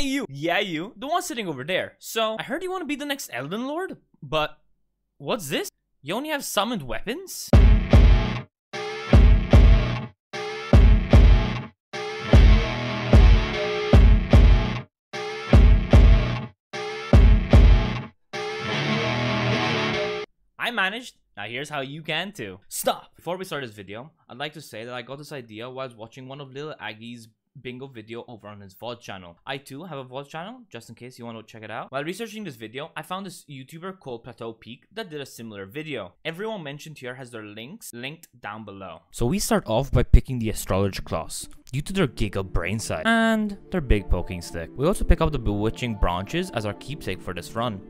Hey you! Yeah you, the one sitting over there. So, I heard you want to be the next Elden Lord? But, what's this? You only have summoned weapons? I managed. Now here's how you can too. Stop! Before we start this video, I'd like to say that I got this idea while watching one of Lil Aggie's bingo video over on his VOD channel. I too have a VOD channel, just in case you want to check it out. While researching this video, I found this YouTuber called Plateau Peak that did a similar video. Everyone mentioned here has their links linked down below. So we start off by picking the astrologer class, due to their giggle brain side and their big poking stick. We also pick up the bewitching branches as our keepsake for this run.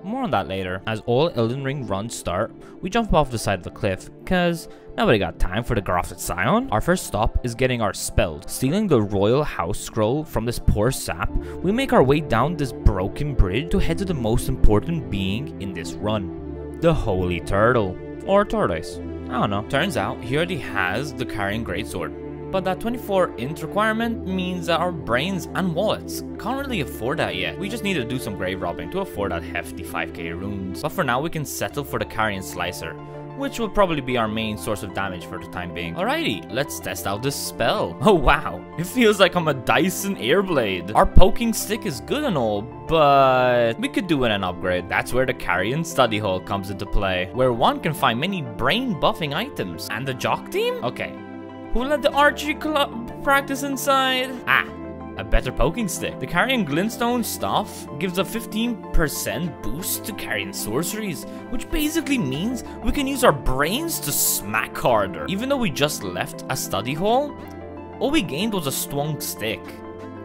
More on that later. As all Elden Ring runs start, we jump off the side of the cliff, cause nobody got time for the grafted scion. Our first stop is getting our spelled. Stealing the royal house scroll from this poor sap, we make our way down this broken bridge to head to the most important being in this run. The Holy Turtle. Or Tortoise. I don't know. Turns out, he already has the Carrion Greatsword. But that 24 int requirement means that our brains and wallets can't really afford that yet. We just need to do some grave robbing to afford that hefty 5k runes. But for now we can settle for the Carrion Slicer, which will probably be our main source of damage for the time being. Alrighty, let's test out this spell. Oh wow, it feels like I'm a Dyson Airblade. Our poking stick is good and all, but we could do with an upgrade. That's where the Carrion Study Hall comes into play, where one can find many brain buffing items. And the Jock team? Okay. Who let the archery club practice inside? Ah, a better poking stick. The Carrion Glintstone Staff gives a 15% boost to Carrion sorceries, which basically means we can use our brains to smack harder. Even though we just left a study hall, all we gained was a strong stick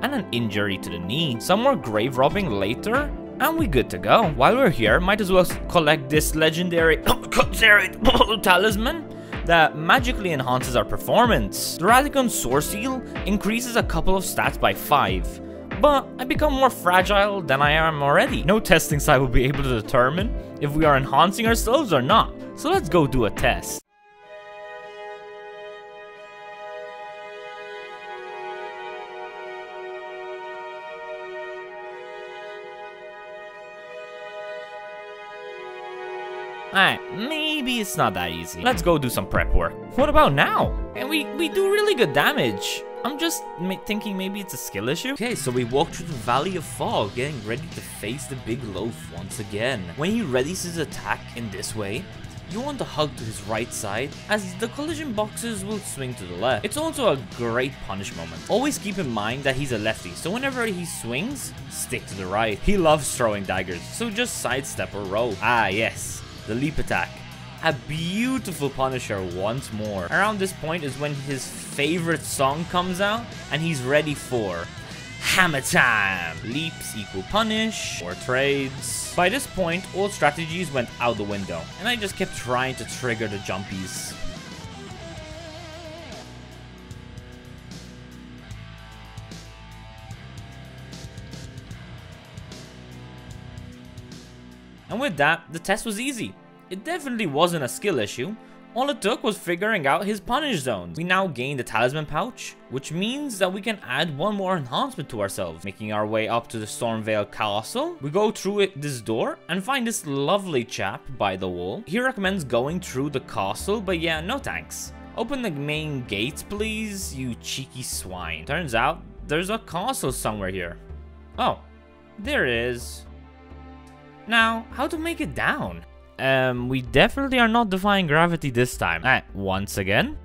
and an injury to the knee. Some more grave robbing later, and we good to go. While we're here, might as well collect this legendary talisman that magically enhances our performance. The Radagon Sword Seal increases a couple of stats by 5, but I become more fragile than I am already. No testing site will be able to determine if we are enhancing ourselves or not, so let's go do a test. Alright, maybe it's not that easy. Let's go do some prep work. What about now? And we do really good damage. I'm just thinking maybe it's a skill issue. Okay, so we walk through the Valley of Fog, getting ready to face the big loaf once again. When he readies his attack in this way, you want to hug to his right side, as the collision boxes will swing to the left. It's also a great punish moment. Always keep in mind that he's a lefty, so whenever he swings, stick to the right. He loves throwing daggers, so just sidestep or roll. Ah, yes. The leap attack. A beautiful punisher once more. Around this point is when his favorite song comes out and he's ready for hammer time. Leaps equal punish or trades. By this point, all strategies went out the window and I just kept trying to trigger the jumpies. And with that, the test was easy. It definitely wasn't a skill issue. All it took was figuring out his punish zones. We now gained the talisman pouch, which means that we can add one more enhancement to ourselves. Making our way up to the Stormvale Castle, we go through this door and find this lovely chap by the wall. He recommends going through the castle, but yeah, no thanks. Open the main gates, please, you cheeky swine. Turns out, there's a castle somewhere here. Oh, there it is. Now, how to make it down? We definitely are not defying gravity this time. Once again.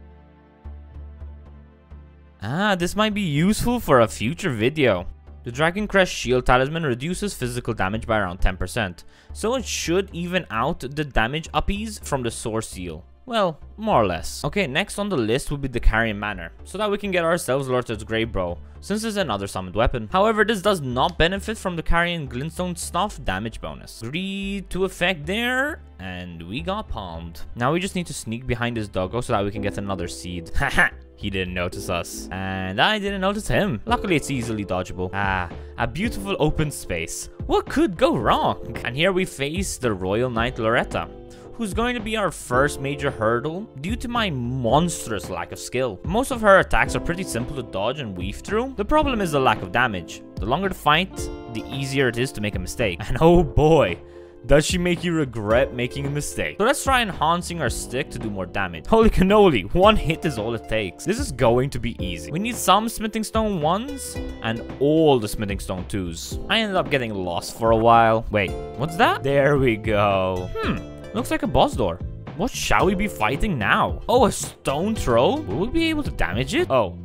This might be useful for a future video. The Dragon Crest Shield Talisman reduces physical damage by around 10%, so it should even out the damage uppies from the Sword Seal. Well, more or less. Okay, next on the list will be the Carrion Manor, so that we can get ourselves Loretta's Grave Bow, since it's another summoned weapon. However, this does not benefit from the Carrion Glintstone Staff damage bonus. Agreed to effect there, and we got palmed. Now we just need to sneak behind this doggo so that we can get another seed. Haha, he didn't notice us, and I didn't notice him. Luckily, it's easily dodgeable. A beautiful open space. What could go wrong? And here we face the Royal Knight Loretta, who's going to be our first major hurdle due to my monstrous lack of skill. Most of her attacks are pretty simple to dodge and weave through. The problem is the lack of damage. The longer the fight, the easier it is to make a mistake. And oh boy, does she make you regret making a mistake. So let's try enhancing our stick to do more damage. Holy cannoli, one hit is all it takes. This is going to be easy. We need some smithing stone 1s and all the smithing stone 2s. I ended up getting lost for a while. Wait, what's that? There we go. Looks like a boss door. What shall we be fighting now? Oh, a stone throw? Will we be able to damage it? Oh,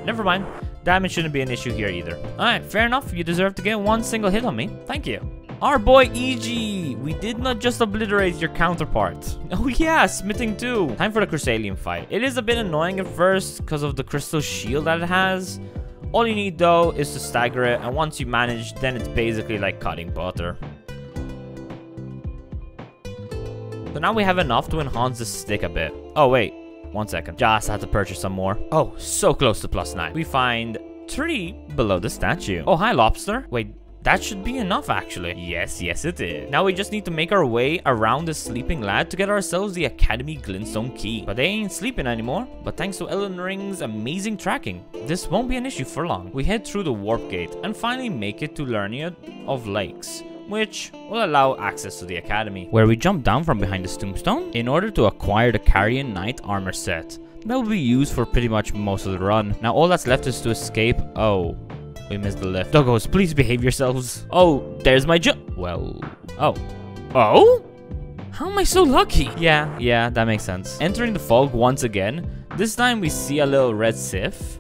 never mind. Damage shouldn't be an issue here either. Alright, fair enough. You deserve to get one single hit on me. Thank you. Our boy EG, we did not just obliterate your counterpart. Oh yeah, smithing too. Time for the Crystalian fight. It is a bit annoying at first because of the crystal shield that it has. All you need though is to stagger it, and once you manage, then it's basically like cutting butter. So now we have enough to enhance the stick a bit. Oh wait, 1 second. Just had to purchase some more. Oh, so close to +9. We find 3 below the statue. Oh, hi lobster. Wait. That should be enough actually. Yes, it is. Now we just need to make our way around the sleeping lad to get ourselves the Academy Glintstone key. But they ain't sleeping anymore. But thanks to Elden Ring's amazing tracking, this won't be an issue for long. We head through the warp gate and finally make it to Lernia of Lakes, which will allow access to the Academy, where we jump down from behind the tombstone in order to acquire the Carian Knight armor set. That will be used for pretty much most of the run. Now all that's left is to escape. Oh. We missed the lift. Doggos, please behave yourselves. Oh, there's my jump. Well, oh. Oh? How am I so lucky? Yeah, that makes sense. Entering the fog once again. This time we see a little red sif.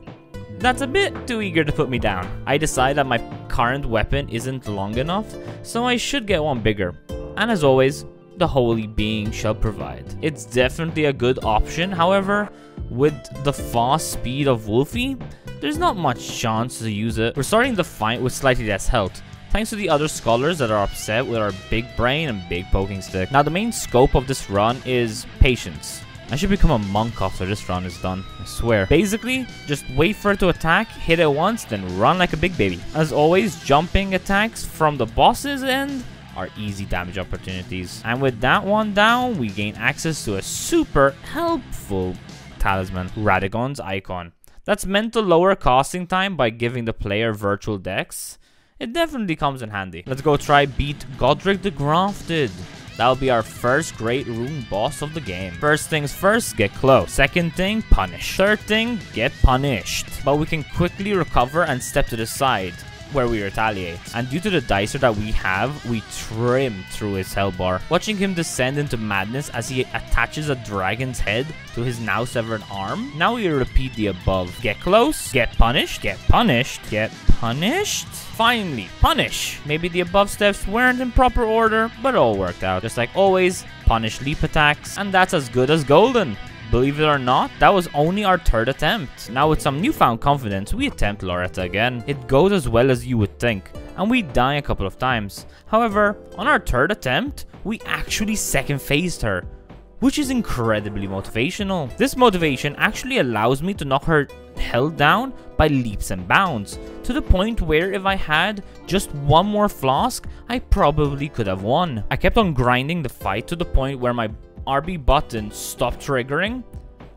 That's a bit too eager to put me down. I decide that my current weapon isn't long enough, so I should get one bigger. And as always, the holy being shall provide. It's definitely a good option, however, with the fast speed of Wolfie, there's not much chance to use it. We're starting the fight with slightly less health, thanks to the other scholars that are upset with our big brain and big poking stick. Now the main scope of this run is patience. I should become a monk after this run is done, I swear. Basically, just wait for it to attack, hit it once, then run like a big baby. As always, jumping attacks from the boss's end are easy damage opportunities. And with that one down, we gain access to a super helpful talisman, Radagon's icon. That's meant to lower casting time by giving the player virtual dex. It definitely comes in handy. Let's go try beat Godrick the Grafted. That'll be our first great rune boss of the game. First things first, get close. Second thing, punish. Third thing, get punished. But we can quickly recover and step to the side, where we retaliate. And due to the dicer that we have, we trim through his hell bar, watching him descend into madness as he attaches a dragon's head to his now severed arm. Now we repeat the above. Get close, get punished, get punished, get punished. Finally, punish. Maybe the above steps weren't in proper order, but it all worked out. Just like always, punish leap attacks, and that's as good as golden. Believe it or not, that was only our 3rd attempt. Now with some newfound confidence, we attempt Loretta again. It goes as well as you would think, and we die a couple of times. However, on our 3rd attempt, we actually second phased her, which is incredibly motivational. This motivation actually allows me to knock her health down by leaps and bounds, to the point where if I had just one more flask, I probably could have won. I kept on grinding the fight to the point where my RB button stopped triggering,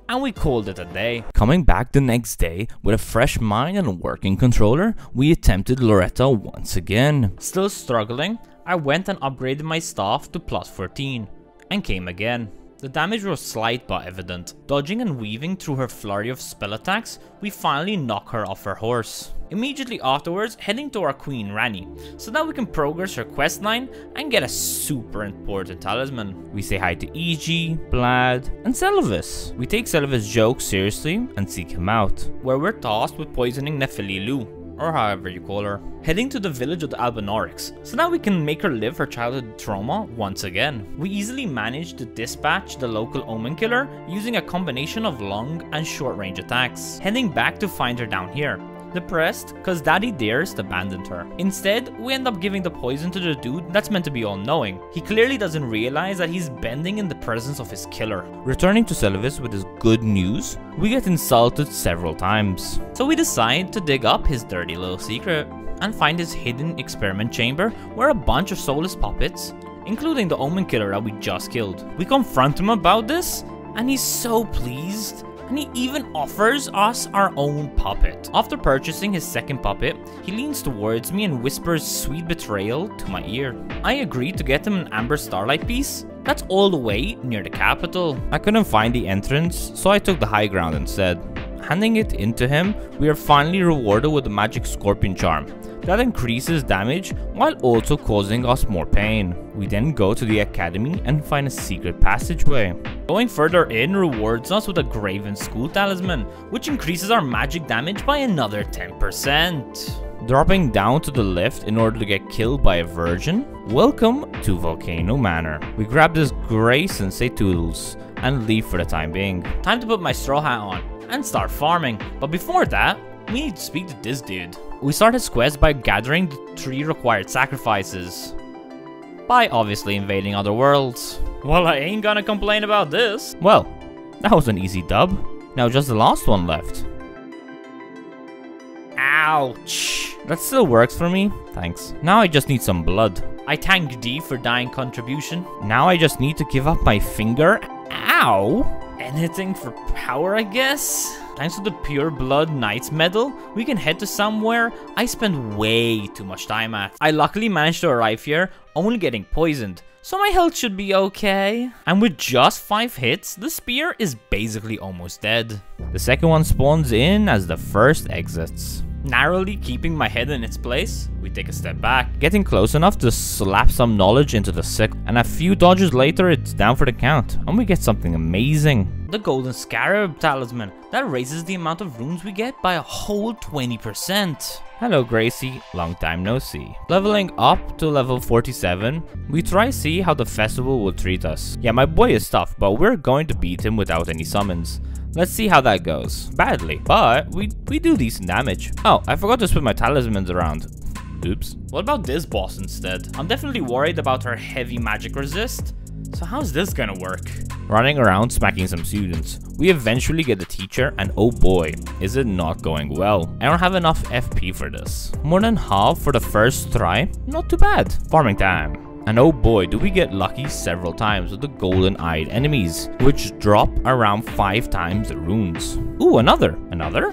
and we called it a day. Coming back the next day with a fresh mind and a working controller, we attempted Loretta once again. Still struggling, I went and upgraded my staff to +14 and came again. The damage was slight but evident. Dodging and weaving through her flurry of spell attacks, we finally knock her off her horse. Immediately afterwards, heading to our queen Ranni, so that we can progress her questline and get a super important talisman. We say hi to EG, Blad, and Selvis. We take Selvis' joke seriously and seek him out, where we're tasked with poisoning Nephililu, or however you call her. Heading to the village of the Albinaurics, so that we can make her live her childhood trauma once again. We easily manage to dispatch the local Omen Killer using a combination of long and short range attacks. Heading back to find her down here, depressed cause Daddy Dearest abandoned her. Instead, we end up giving the poison to the dude that's meant to be all-knowing. He clearly doesn't realize that he's bending in the presence of his killer. Returning to Selvis with his good news, we get insulted several times. So we decide to dig up his dirty little secret and find his hidden experiment chamber where a bunch of soulless puppets including the Omen Killer that we just killed. We confront him about this, and he's so pleased, and he even offers us our own puppet. After purchasing his second puppet, he leans towards me and whispers sweet betrayal to my ear. I agree to get him an Amber Starlight piece that's all the way near the capital. I couldn't find the entrance, so I took the high ground instead. Handing it in to him, we are finally rewarded with a magic Scorpion Charm that increases damage while also causing us more pain. We then go to the academy and find a secret passageway. Going further in rewards us with a Graven School Talisman, which increases our magic damage by another 10%. Dropping down to the left in order to get killed by a virgin. Welcome to Volcano Manor. We grab this grey Sensei Toodles and leave for the time being. Time to put my straw hat on and start farming. But before that, we need to speak to this dude. We start his quest by gathering the 3 required sacrifices, by obviously invading other worlds. Well, I ain't gonna complain about this. Well, that was an easy dub. Now just the last one left. Ouch. That still works for me, thanks. Now I just need some blood. I thank D for dying contribution. Now I just need to give up my finger. Ow! Anything for power, I guess? Thanks to the Pure Blood Knights medal, we can head to somewhere I spend way too much time at. I luckily managed to arrive here, only getting poisoned, so my health should be okay. And with just 5 hits, the spear is basically almost dead. The second one spawns in as the first exits. Narrowly keeping my head in its place, we take a step back, getting close enough to slap some knowledge into the sickle, and a few dodges later it's down for the count, and we get something amazing. The Golden Scarab Talisman, that raises the amount of runes we get by a whole 20%. Hello Gracie, long time no see. Leveling up to level 47, we try see how the festival will treat us. Yeah, my boy is tough, but we're going to beat him without any summons. Let's see how that goes. Badly, but we do decent damage. Oh, I forgot to split my talismans around. Oops. What about this boss instead? I'm definitely worried about her heavy magic resist. So how's this gonna work? Running around smacking some students. We eventually get the teacher and oh boy, is it not going well. I don't have enough FP for this. More than half for the first try? Not too bad. Farming time. And oh boy, do we get lucky several times with the golden-eyed enemies, which drop around 5 times the runes. Ooh, another.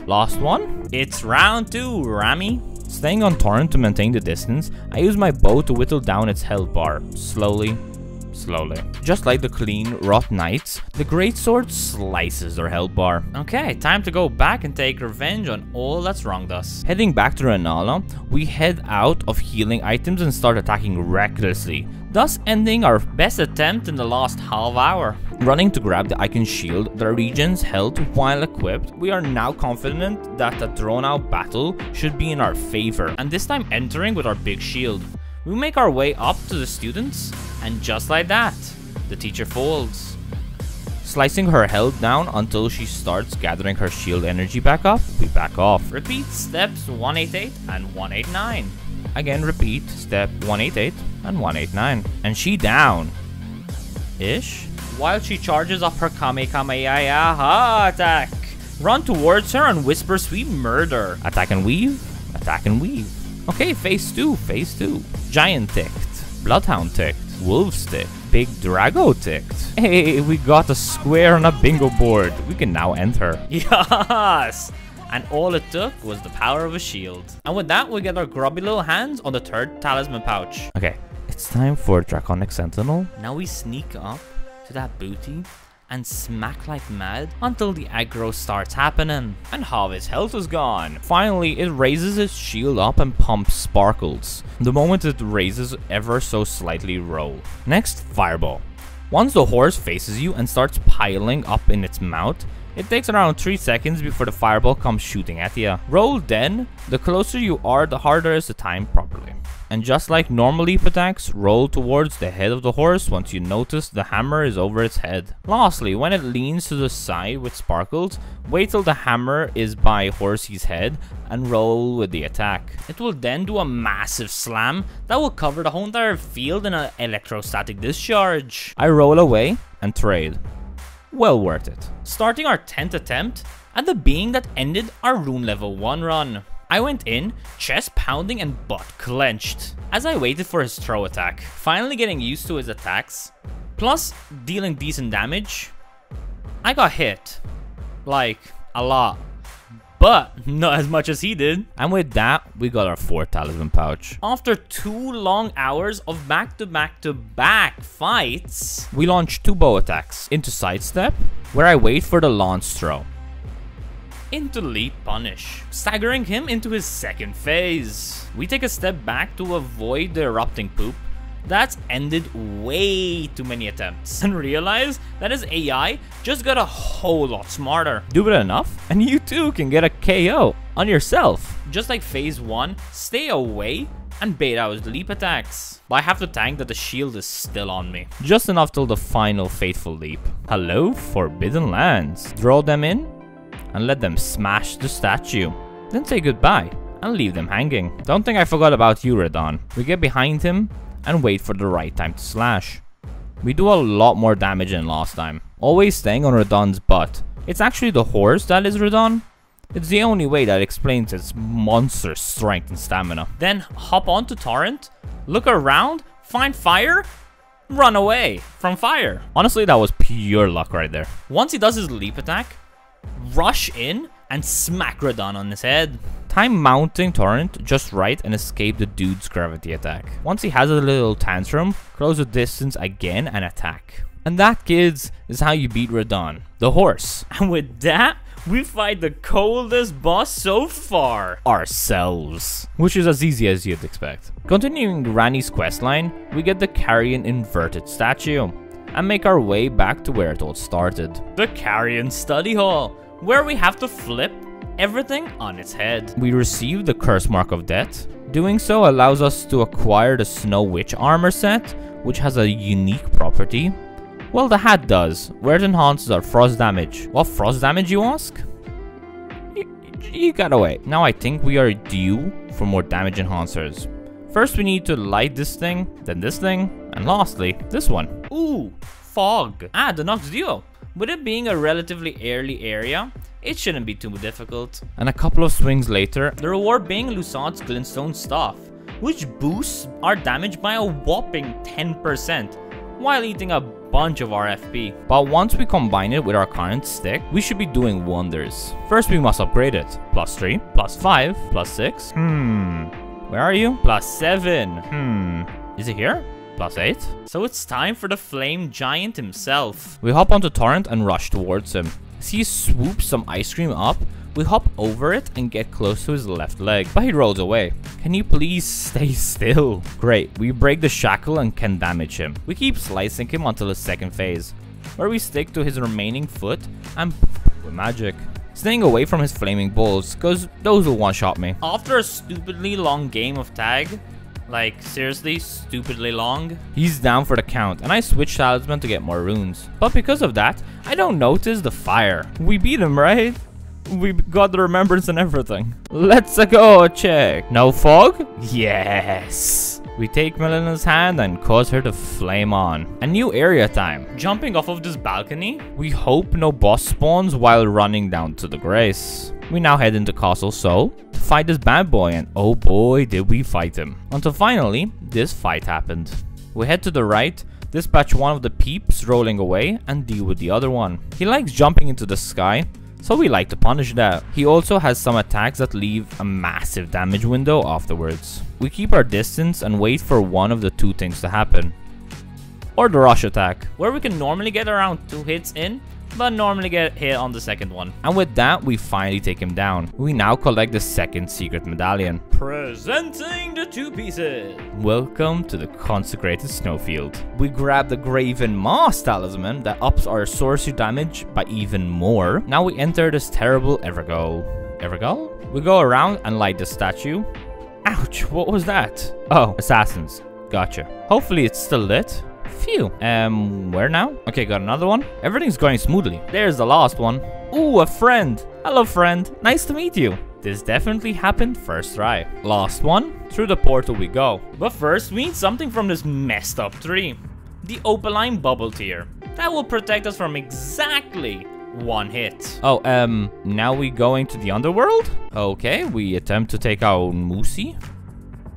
Last one? It's round 2, Rami. Staying on Torrent to maintain the distance, I use my bow to whittle down its health bar, slowly. Just like the Cleanrot Knights, the greatsword slices their health bar. Okay, time to go back and take revenge on all that's wronged us. Heading back to Rennala, we head out of healing items and start attacking recklessly, thus ending our best attempt in the last half hour. Running to grab the icon shield that regens health while equipped, we are now confident that the drawn out battle should be in our favor, and this time entering with our big shield. We make our way up to the students, and just like that, the teacher falls. Slicing her health down until she starts gathering her shield energy back up, we back off. Repeat steps 188 and 189. Again, repeat step 188 and 189. And she down. Ish. While she charges up her Kamehameha attack. Run towards her and whisper sweet murder. Attack and weave. Attack and weave. Okay, phase 2. Giant ticked, Bloodhound ticked, Wolves ticked, Big Drago ticked. Hey, we got a square on a bingo board. We can now enter. Yes! And all it took was the power of a shield. And with that, we get our grubby little hands on the 3rd talisman pouch. Okay, it's time for Draconic Sentinel. Now we sneak up to that booty and smack like mad until the aggro starts happening. And half his health is gone. Finally, it raises his shield up and pumps sparkles. The moment it raises ever so slightly roll. Next, fireball. Once the horse faces you and starts piling up in its mouth, it takes around 3 seconds before the fireball comes shooting at you. Roll then, the closer you are, the harder is to time properly. And just like normal leap attacks, roll towards the head of the horse once you notice the hammer is over its head. Lastly, when it leans to the side with sparkles, wait till the hammer is by Horsey's head and roll with the attack. It will then do a massive slam that will cover the whole entire field in an electrostatic discharge. I roll away and trade. Well worth it. Starting our 10th attempt at the being that ended our rune level 1 run. I went in, chest pounding and butt clenched. As I waited for his throw attack, finally getting used to his attacks, plus dealing decent damage, I got hit. Like, a lot. But not as much as he did. And with that, we got our 4th talisman pouch. After 2 long hours of back-to-back-to-back fights, we launch 2 bow attacks. Into sidestep, where I wait for the lance throw. Into leap punish, staggering him into his 2nd phase. We take a step back to avoid the erupting poop. That's ended way too many attempts, and realize that his AI just got a whole lot smarter. Do it enough and you too can get a KO on yourself. Just like phase 1, stay away and bait out his leap attacks. But I have to thank that the shield is still on me. Just enough till the final fateful leap. Hello, Forbidden Lands. Draw them in and let them smash the statue. Then say goodbye and leave them hanging. Don't think I forgot about you, Radagon. We get behind him and wait for the right time to slash. We do a lot more damage than last time. Always staying on Radagon's butt. It's actually the horse that is Radagon. It's the only way that explains its monster strength and stamina. Then hop onto Torrent, look around, find fire, run away from fire. Honestly, that was pure luck right there. Once he does his leap attack, rush in and smack Radagon on his head. Time mounting Torrent just right and escape the dude's gravity attack. Once he has a little tantrum, close the distance again and attack. And that, kids, is how you beat Radagon, the horse. And with that, we fight the coldest boss so far, ourselves. Which is as easy as you'd expect. Continuing Ranni's questline, we get the Carrion inverted statue and make our way back to where it all started. The Carrion study hall, where we have to flip everything on its head. We receive the Curse Mark of Death. Doing so allows us to acquire the Snow Witch armor set, which has a unique property. Well, the hat does, where it enhances our frost damage. What frost damage, you ask? You gotta wait. Now I think we are due for more damage enhancers. First we need to light this thing, then this thing, and lastly, this one. Ooh, fog. The Nox Duo. With it being a relatively early area, it shouldn't be too difficult. And a couple of swings later, the reward being Lusant's Glintstone Staff, which boosts our damage by a whopping 10%, while eating a bunch of our FP. But once we combine it with our current stick, we should be doing wonders. First we must upgrade it. +3, +5, +6. Where are you? +7. Is it here? +8. So it's time for the Flame Giant himself. We hop onto Torrent and rush towards him. As he swoops some ice cream up, we hop over it and get close to his left leg, but he rolls away. Can you please stay still? Great, we break the shackle and can damage him. We keep slicing him until his 2nd phase, where we stick to his remaining foot and with magic. Staying away from his flaming balls, cause those will one-shot me. After a stupidly long game of tag, like seriously stupidly long, he's down for the count and I switch talisman to get more runes. But because of that, I don't notice the fire. We beat him, right? We got the remembrance and everything. Let's go check. No fog? Yes. We take Malenia's hand and cause her to flame on. A new area time. Jumping off of this balcony, we hope no boss spawns while running down to the Grace. We now head into Castle Soul to fight this bad boy, and oh boy did we fight him. Until finally, this fight happened. We head to the right, dispatch one of the peeps rolling away, and deal with the other one. He likes jumping into the sky, so we like to punish that. He also has some attacks that leave a massive damage window afterwards. We keep our distance and wait for one of the 2 things to happen. Or the rush attack, where we can normally get around 2 hits in, but normally get hit on the 2nd one. And with that, we finally take him down. We now collect the 2nd secret medallion. Presenting the 2 pieces. Welcome to the consecrated snowfield. We grab the Graven Moss talisman that ups our sorcery damage by even more. Now we enter this terrible Evergoal. Evergoal? We go around and light the statue. Ouch, what was that? Oh, assassins. Gotcha. Hopefully it's still lit. Phew. Where now? Okay, got another one. Everything's going smoothly. There's the last one. Ooh, a friend. Hello, friend. Nice to meet you. This definitely happened first try. Last one. Through the portal we go. But first, we need something from this messed up tree. The Opaline Bubble Tier. That will protect us from exactly 1 hit. Oh, now we going to the underworld? Okay, we attempt to take out Moosey.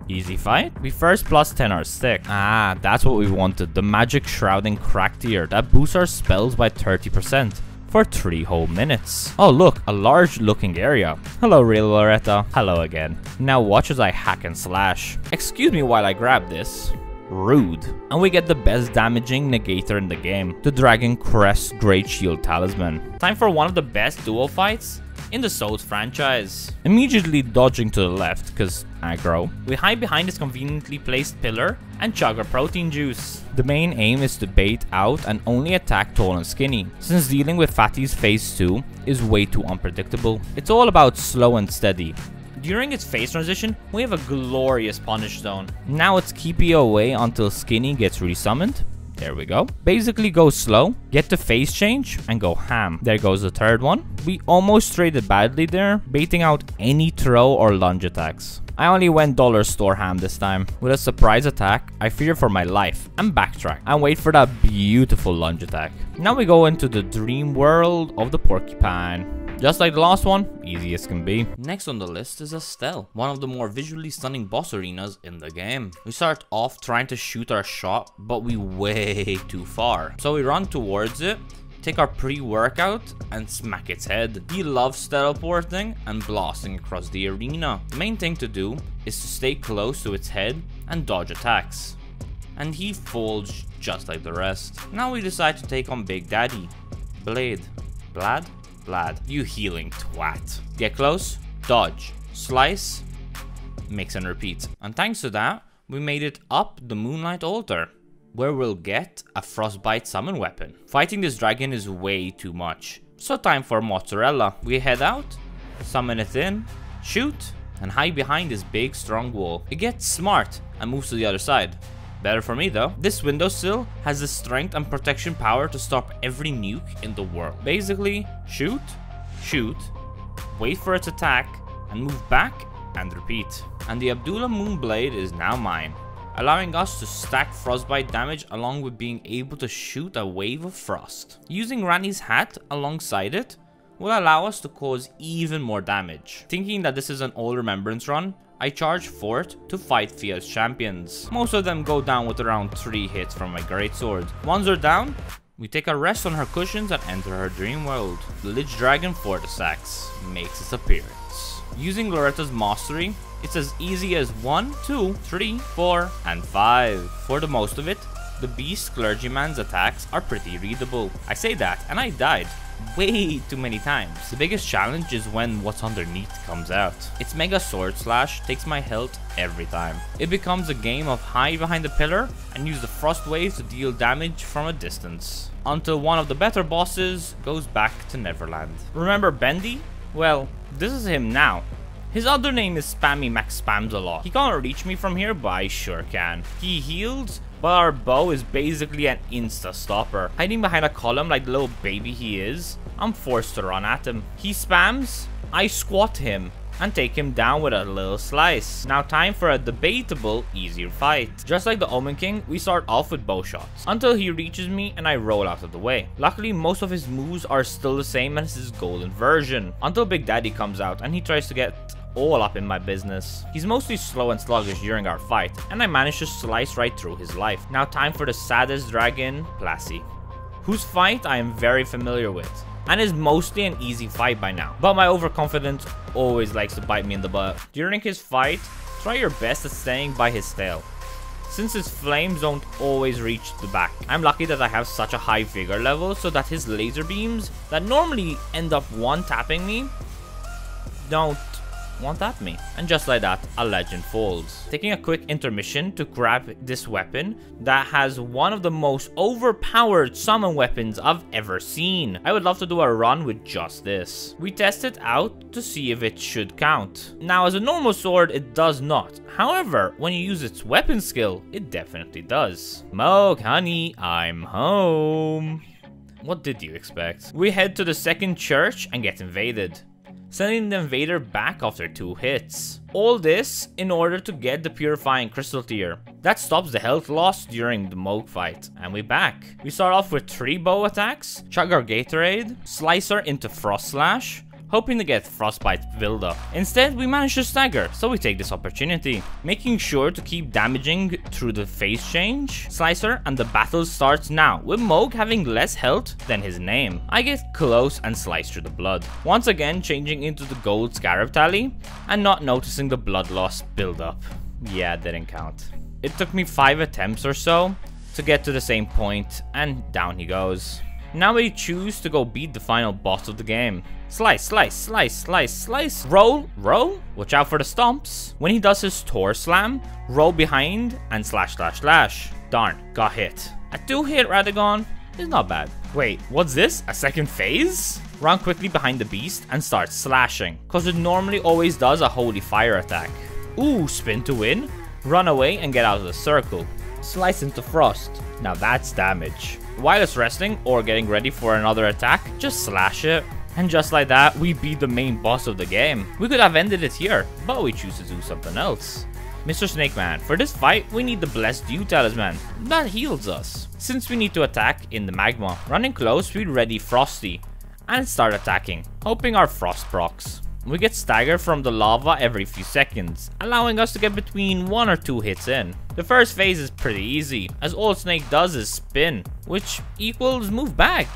Easy fight. We first plus 10 our stick. Ah, that's what we wanted. The magic shrouding crack tier that boosts our spells by 30%. For 3 whole minutes. Oh look, a large looking area. Hello real Loretta. Hello again. Now watch as I hack and slash. Excuse me while I grab this. Rude. And we get the best damaging negator in the game. The Dragon Crest Great Shield Talisman. Time for one of the best duo fights in the Souls franchise. Immediately dodging to the left, cause aggro. We hide behind this conveniently placed pillar and chug our protein juice. The main aim is to bait out and only attack tall and skinny, since dealing with fatties phase 2 is way too unpredictable. It's all about slow and steady. During its phase transition, we have a glorious punish zone. Now it's keep you away until skinny gets resummoned. There we go. Basically go slow, get the phase change, and go ham. There goes the third one. We almost traded badly there, baiting out any throw or lunge attacks. I only went dollar store ham this time. With a surprise attack, I fear for my life and backtrack and wait for that beautiful lunge attack. Now we go into the dream world of the porcupine. Just like the last one, easy as can be. Next on the list is Astel, one of the more visually stunning boss arenas in the game. We start off trying to shoot our shot, but we way too far. So we run towards it, take our pre-workout, and smack its head. He loves teleporting and blasting across the arena. The main thing to do is to stay close to its head and dodge attacks. And he falls just like the rest. Now we decide to take on Big Daddy. Blad, you healing twat. Get close, dodge, slice, mix and repeat. And thanks to that, we made it up the Moonlight Altar, where we'll get a Frostbite summon weapon. Fighting this dragon is way too much, so time for mozzarella. We head out, summon it in, shoot, and hide behind this big strong wall. It gets smart and moves to the other side. Better for me though. This windowsill has the strength and protection power to stop every nuke in the world. Basically, shoot, wait for its attack, and move back and repeat. And the Abdullah Moonblade is now mine, allowing us to stack frostbite damage along with being able to shoot a wave of frost. Using Ranni's hat alongside it will allow us to cause even more damage. Thinking that this is an all remembrance run, I charge Fort to fight Fia's champions. Most of them go down with around 3 hits from my greatsword. Once they're down, we take a rest on her cushions and enter her dream world. The Lich Dragon Fortissax makes its appearance. Using Loretta's mastery, it's as easy as 1, 2, 3, 4, and 5. For the most of it, the Beast Clergyman's attacks are pretty readable. I say that, and I died way too many times. The biggest challenge is when what's underneath comes out. Its Mega Sword Slash takes my health every time. It becomes a game of hide behind the pillar and use the frost waves to deal damage from a distance, until one of the better bosses goes back to Neverland. Remember Bendy? Well, this is him now. His other name is Spammy Max Spams a lot. He can't reach me from here, but I sure can. He heals, but our bow is basically an insta-stopper. Hiding behind a column like the little baby he is, I'm forced to run at him. He spams, I squat him, and take him down with a little slice. Now time for a debatable, easier fight. Just like the Omen King, we start off with bow shots, until he reaches me and I roll out of the way. Luckily, most of his moves are still the same as his golden version, until Big Daddy comes out and he tries to get all up in my business. He's mostly slow and sluggish during our fight, and I managed to slice right through his life. Now time for the saddest dragon, Placi, whose fight I am very familiar with, and is mostly an easy fight by now. But my overconfidence always likes to bite me in the butt. During his fight, try your best at staying by his tail, since his flames don't always reach the back. I'm lucky that I have such a high vigor level so that his laser beams that normally end up one-tapping me don't one-tap me. And just like that, a legend falls. Taking a quick intermission to grab this weapon that has one of the most overpowered summon weapons I've ever seen. I would love to do a run with just this. We test it out to see if it should count. Now, as a normal sword, it does not. However, when you use its weapon skill, it definitely does. Mohg, honey, I'm home. What did you expect? We head to the second church and get invaded, sending the invader back after 2 hits. All this in order to get the purifying crystal tier. That stops the health loss during the Mohg fight. And we back. We start off with 3 bow attacks, chug our Gatorade, slice her into Frost Slash, hoping to get frostbite buildup. Instead, we manage to stagger, so we take this opportunity, making sure to keep damaging through the phase change slicer, and the battle starts now, with Mohg having less health than his name. I get close and slice through the blood, once again changing into the gold scarab tally, and not noticing the blood loss buildup. Yeah, didn't count. It took me 5 attempts or so to get to the same point, and down he goes. Now we choose to go beat the final boss of the game. Slice, slice, slice, slice, slice. Roll, roll. Watch out for the stomps. When he does his Tor slam, roll behind and slash, slash, slash. Darn, got hit. A 2-hit Radagon is not bad. Wait, what's this? A second phase? Run quickly behind the beast and start slashing, cause it normally always does a holy fire attack. Ooh, spin to win. Run away and get out of the circle. Slice into frost. Now that's damage. While it's resting or getting ready for another attack, just slash it. And just like that, we beat the main boss of the game. We could have ended it here, but we choose to do something else. Mr. Snakeman, for this fight, we need the Blessed Dew Talisman. That heals us. Since we need to attack in the magma, running close, we ready Frosty and start attacking, hoping our frost procs. We get staggered from the lava every few seconds, allowing us to get between 1 or 2 hits in. The first phase is pretty easy, as all Snake does is spin, which equals move back.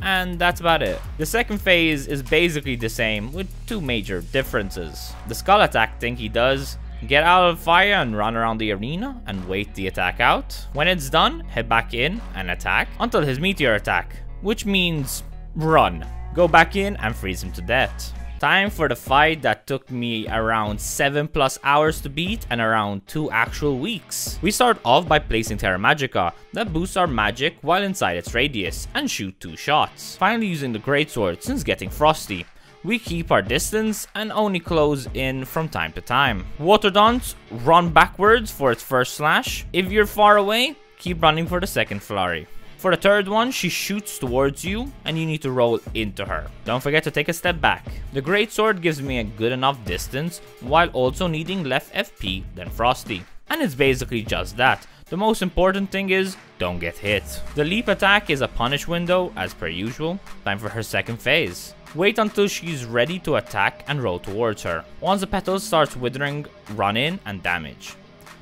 And that's about it. The second phase is basically the same, with 2 major differences. The skull attack thing he does, get out of fire and run around the arena and wait the attack out. When it's done, head back in and attack until his meteor attack, which means run. Go back in and freeze him to death. Time for the fight that took me around 7+ hours to beat and around 2 actual weeks. We start off by placing Terra Magica that boosts our magic while inside its radius and shoot 2 shots. Finally using the greatsword since getting frosty. We keep our distance and only close in from time to time. Water Dance, run backwards for its first slash. If you're far away, keep running for the second flurry. For the third one, she shoots towards you and you need to roll into her. Don't forget to take a step back. The greatsword gives me a good enough distance while also needing less FP than Frosty. And it's basically just that. The most important thing is, don't get hit. The leap attack is a punish window as per usual. Time for her second phase. Wait until she's ready to attack and roll towards her. Once the petals starts withering, run in and damage.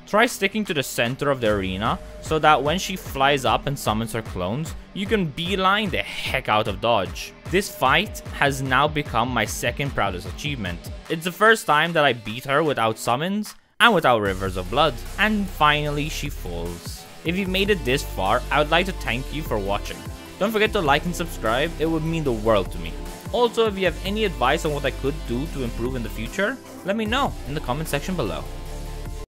Try sticking to the center of the arena so that when she flies up and summons her clones, you can beeline the heck out of dodge. This fight has now become my second proudest achievement. It's the first time that I beat her without summons and without rivers of blood. And finally she falls. If you've made it this far, I would like to thank you for watching. Don't forget to like and subscribe, it would mean the world to me. Also, if you have any advice on what I could do to improve in the future, let me know in the comment section below.